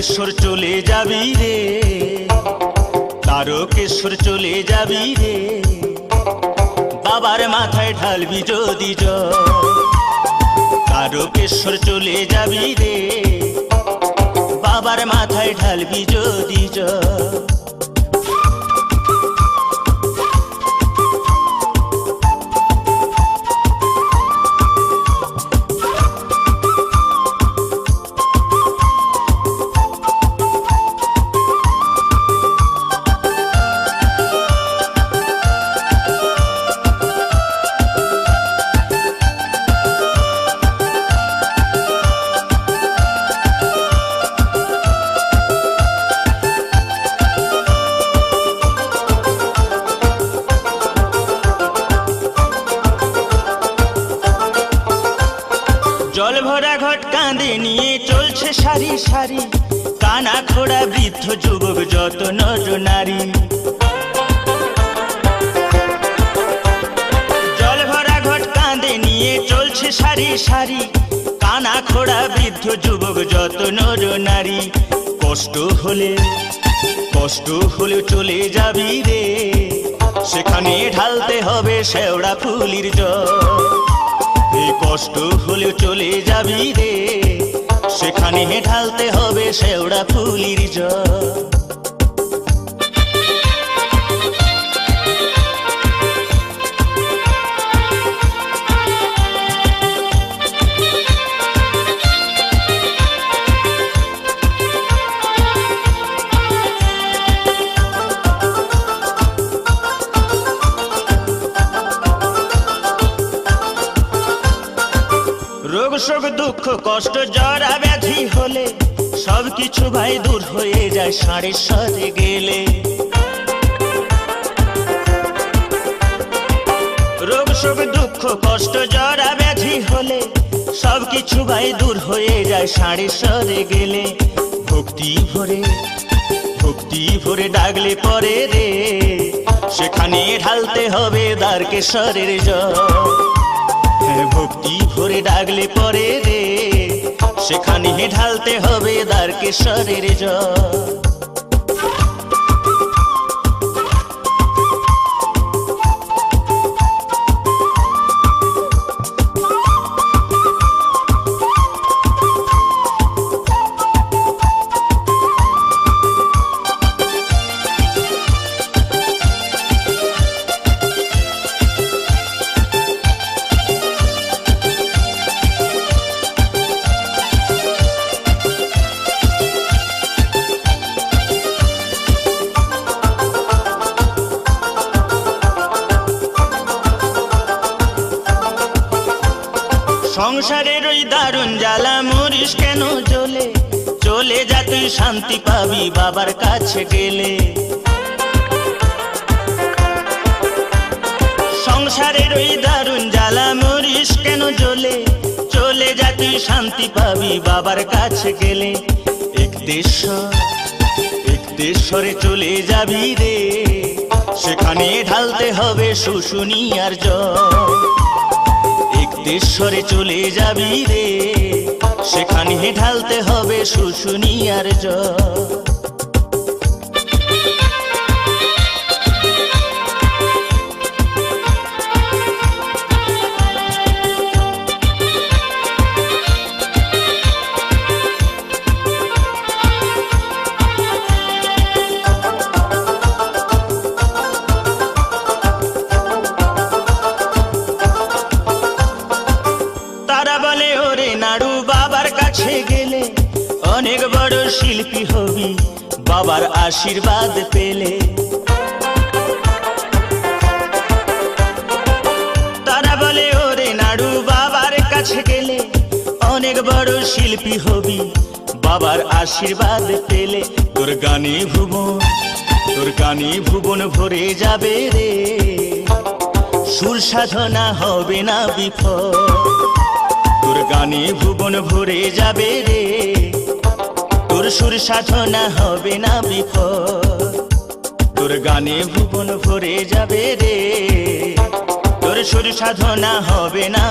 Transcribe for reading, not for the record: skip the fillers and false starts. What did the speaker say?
তারকেশ্বর চলে যাবি রে, তারকেশ্বর চলে যাবি রে, বাবার মাথায় ঢালবি যদি জল। তারকেশ্বর চলে যাবি রে, বাবার মাথায় ঢালবি যদি জল। জল ভরা ঘট কাঁধে নিয়ে চলছে সারি সারি, কানা খোড়া বৃদ্ধ যুবক যত নর নারী। জল ভরা ঘট কাঁধে নিয়ে চলছে সারি সারি, কানা খোড়া বৃদ্ধ যুবক যত নর নারী। কষ্ট হলে চলে যাবি রে, সেখানে ঢালতে হবে শেওড়া ফুলির জল। কষ্ট হলে চলে যাবি রে, সেখানে ঢালতে হবে শেওড়া ফুলির জল। রোগ শোক দুঃখ কষ্ট জরা ব্যাধি হলে সবকিছু ভাই দূর হয়ে যায় ষাঁড়েশ্বরে গেলে। রোগ শোক দুঃখ কষ্ট জরা ব্যাধি হলে সবকিছু ভাই দূর হয়ে যায় ষাঁড়েশ্বরে গেলে। ভক্তি ভরে ডাকলে পরে রে, সেখানে ঢালতে হবে তারকেশ্বরের জল। ভক্তি ভরে ডাকলে পরে রে, সেখানে ঢালতে হবে তারকেশ্বরের জল। সংসারের ওই দারুণ জ্বালা মরিস কেন জ্বলে, চলে যা তুই শান্তি পাবি বাবার কাছে গেলে। সংসারের ওই দারুণ জ্বালা মরিস কেন জ্বলে, চলে যা তুই শান্তি পাবি বাবার কাছে গেলে। একতেশ্বরে চলে যাবি রে, সেখানে ঢালতে হবে শুশুনিয়ার জল। একতেশ্বরে চলে যাবি রে, সেখানে ঢালতে হবে শুশুনিয়ার জল। গেলে অনেক বড় শিল্পী হবি বাবার আশীর্বাদ পেলে। তারা বলে ওরে নাড়ু বাবার কাছে গেলে অনেক বড় শিল্পী হবি বাবার আশীর্বাদ পেলে। তোর গানে ভুবন ভরে যাবে রে, সুর সাধনা হবে না বিফল। তোর গানে ভুবন ভরে যাবে রে, তোর সুর সাধনা হবে না বিফল। তোর গানে ভুবন ভরে যাবে রে, তোর সুর সাধনা হবে না।